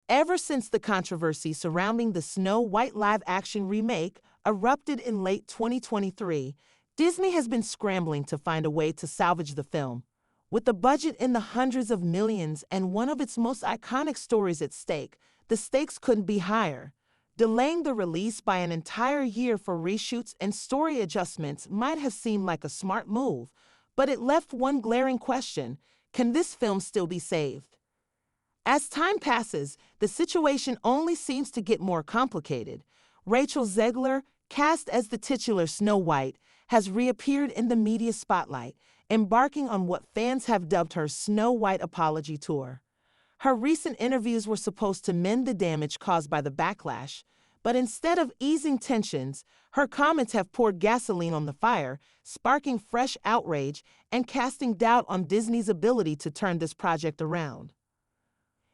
Ever since the controversy surrounding the Snow White live-action remake erupted in late 2023, Disney has been scrambling to find a way to salvage the film. With the budget in the hundreds of millions and one of its most iconic stories at stake, the stakes couldn't be higher. Delaying the release by an entire year for reshoots and story adjustments might have seemed like a smart move, but it left one glaring question: can this film still be saved? As time passes, the situation only seems to get more complicated. Rachel Zegler, cast as the titular Snow White, has reappeared in the media spotlight, embarking on what fans have dubbed her Snow White apology tour. Her recent interviews were supposed to mend the damage caused by the backlash, but instead of easing tensions, her comments have poured gasoline on the fire, sparking fresh outrage and casting doubt on Disney's ability to turn this project around.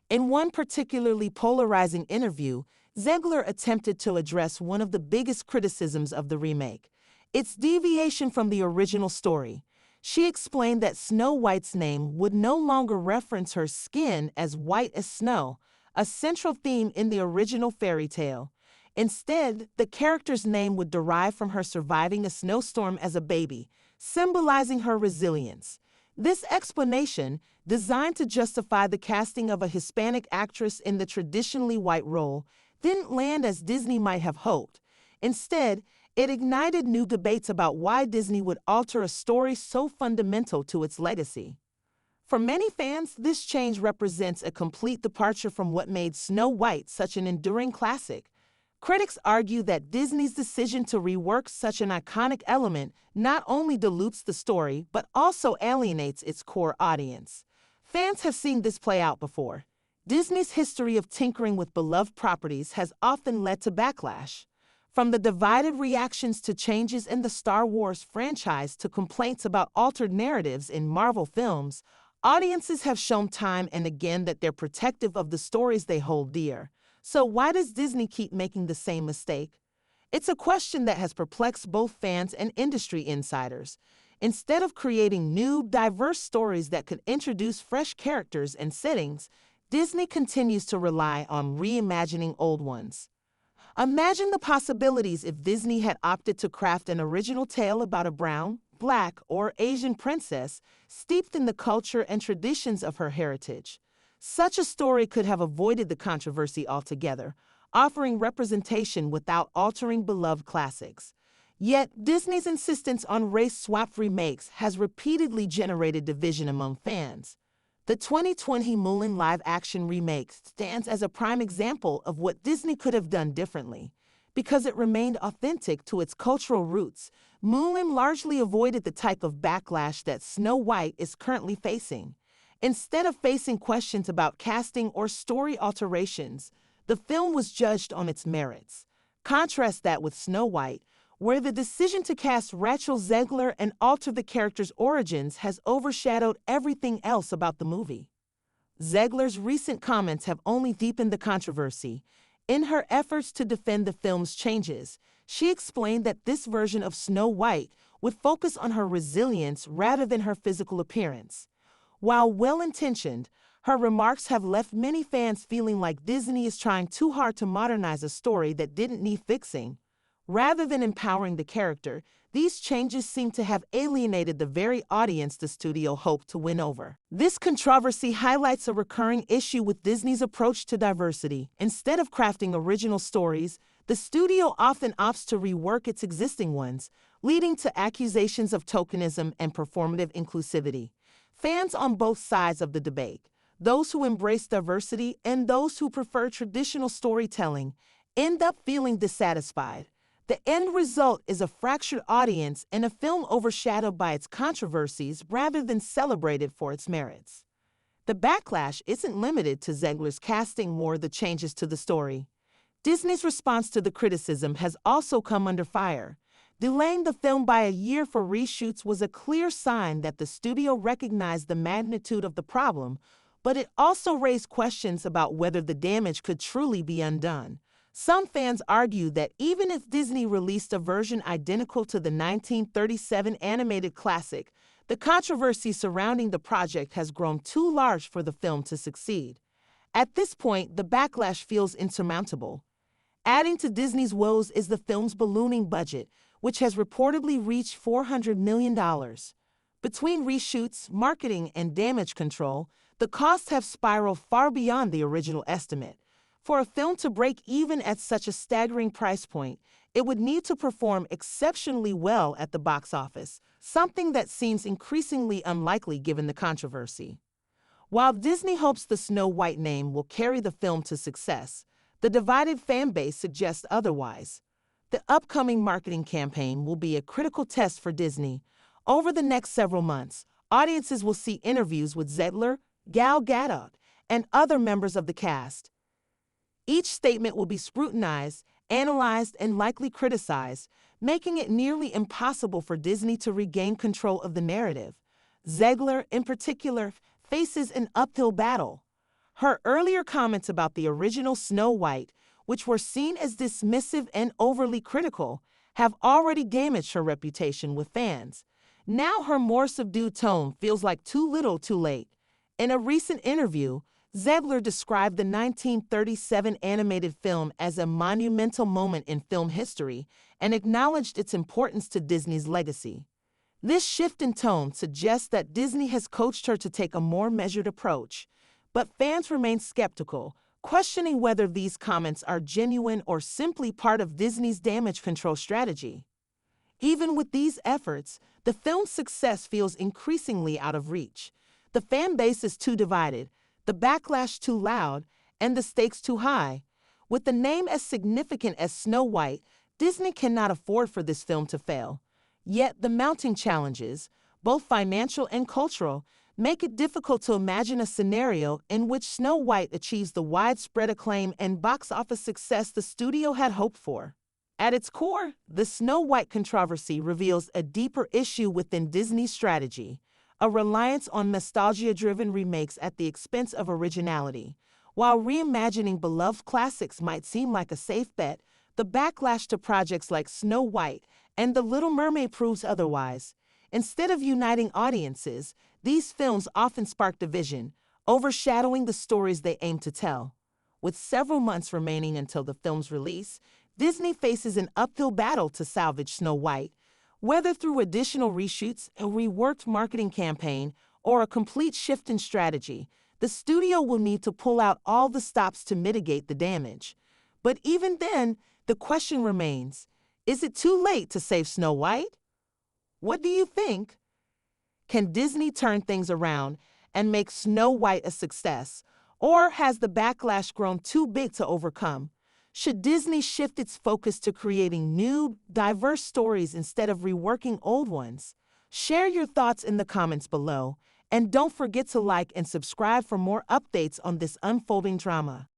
In one particularly polarizing interview, Zegler attempted to address one of the biggest criticisms of the remake: its deviation from the original story. She explained that Snow White's name would no longer reference her skin as white as snow, a central theme in the original fairy tale. Instead, the character's name would derive from her surviving a snowstorm as a baby, symbolizing her resilience. This explanation, designed to justify the casting of a Hispanic actress in the traditionally white role, didn't land as Disney might have hoped. Instead, it ignited new debates about why Disney would alter a story so fundamental to its legacy. For many fans, this change represents a complete departure from what made Snow White such an enduring classic. Critics argue that Disney's decision to rework such an iconic element not only dilutes the story, but also alienates its core audience. Fans have seen this play out before. Disney's history of tinkering with beloved properties has often led to backlash. From the divided reactions to changes in the Star Wars franchise to complaints about altered narratives in Marvel films, audiences have shown time and again that they're protective of the stories they hold dear. So why does Disney keep making the same mistake? It's a question that has perplexed both fans and industry insiders. Instead of creating new, diverse stories that could introduce fresh characters and settings, Disney continues to rely on reimagining old ones. Imagine the possibilities if Disney had opted to craft an original tale about a brown, Black, or Asian princess steeped in the culture and traditions of her heritage. Such a story could have avoided the controversy altogether, offering representation without altering beloved classics. Yet, Disney's insistence on race-swapped remakes has repeatedly generated division among fans. The 2020 Mulan live-action remake stands as a prime example of what Disney could have done differently. Because it remained authentic to its cultural roots, Mulan largely avoided the type of backlash that Snow White is currently facing. Instead of facing questions about casting or story alterations, the film was judged on its merits. Contrast that with Snow White, where the decision to cast Rachel Zegler and alter the character's origins has overshadowed everything else about the movie. Zegler's recent comments have only deepened the controversy. In her efforts to defend the film's changes, she explained that this version of Snow White would focus on her resilience rather than her physical appearance. While well-intentioned, her remarks have left many fans feeling like Disney is trying too hard to modernize a story that didn't need fixing. Rather than empowering the character, these changes seem to have alienated the very audience the studio hoped to win over. This controversy highlights a recurring issue with Disney's approach to diversity. Instead of crafting original stories, the studio often opts to rework its existing ones, leading to accusations of tokenism and performative inclusivity. Fans on both sides of the debate, those who embrace diversity and those who prefer traditional storytelling, end up feeling dissatisfied. The end result is a fractured audience and a film overshadowed by its controversies rather than celebrated for its merits. The backlash isn't limited to Zegler's casting or the changes to the story. Disney's response to the criticism has also come under fire. Delaying the film by a year for reshoots was a clear sign that the studio recognized the magnitude of the problem, but it also raised questions about whether the damage could truly be undone. Some fans argue that even if Disney released a version identical to the 1937 animated classic, the controversy surrounding the project has grown too large for the film to succeed. At this point, the backlash feels insurmountable. Adding to Disney's woes is the film's ballooning budget, which has reportedly reached $400 million. Between reshoots, marketing, and damage control, the costs have spiraled far beyond the original estimate. For a film to break even at such a staggering price point, it would need to perform exceptionally well at the box office, something that seems increasingly unlikely given the controversy. While Disney hopes the Snow White name will carry the film to success, the divided fan base suggests otherwise. The upcoming marketing campaign will be a critical test for Disney. Over the next several months, audiences will see interviews with Zegler, Gal Gadot, and other members of the cast. Each statement will be scrutinized, analyzed, and likely criticized, making it nearly impossible for Disney to regain control of the narrative. Zegler, in particular, faces an uphill battle. Her earlier comments about the original Snow White, which were seen as dismissive and overly critical, have already damaged her reputation with fans. Now her more subdued tone feels like too little too late. In a recent interview, Zegler described the 1937 animated film as a monumental moment in film history and acknowledged its importance to Disney's legacy. This shift in tone suggests that Disney has coached her to take a more measured approach, but fans remain skeptical, questioning whether these comments are genuine or simply part of Disney's damage control strategy. Even with these efforts, the film's success feels increasingly out of reach. The fan base is too divided, the backlash too loud, and the stakes too high. With a name as significant as Snow White, Disney cannot afford for this film to fail. Yet the mounting challenges, both financial and cultural, make it difficult to imagine a scenario in which Snow White achieves the widespread acclaim and box office success the studio had hoped for. At its core, the Snow White controversy reveals a deeper issue within Disney's strategy, a reliance on nostalgia-driven remakes at the expense of originality. While reimagining beloved classics might seem like a safe bet, the backlash to projects like Snow White and The Little Mermaid proves otherwise. Instead of uniting audiences, these films often spark division, overshadowing the stories they aim to tell. With several months remaining until the film's release, Disney faces an uphill battle to salvage Snow White. Whether through additional reshoots, a reworked marketing campaign, or a complete shift in strategy, the studio will need to pull out all the stops to mitigate the damage. But even then, the question remains, is it too late to save Snow White? What do you think? Can Disney turn things around and make Snow White a success, or has the backlash grown too big to overcome? Should Disney shift its focus to creating new, diverse stories instead of reworking old ones? Share your thoughts in the comments below, and don't forget to like and subscribe for more updates on this unfolding drama.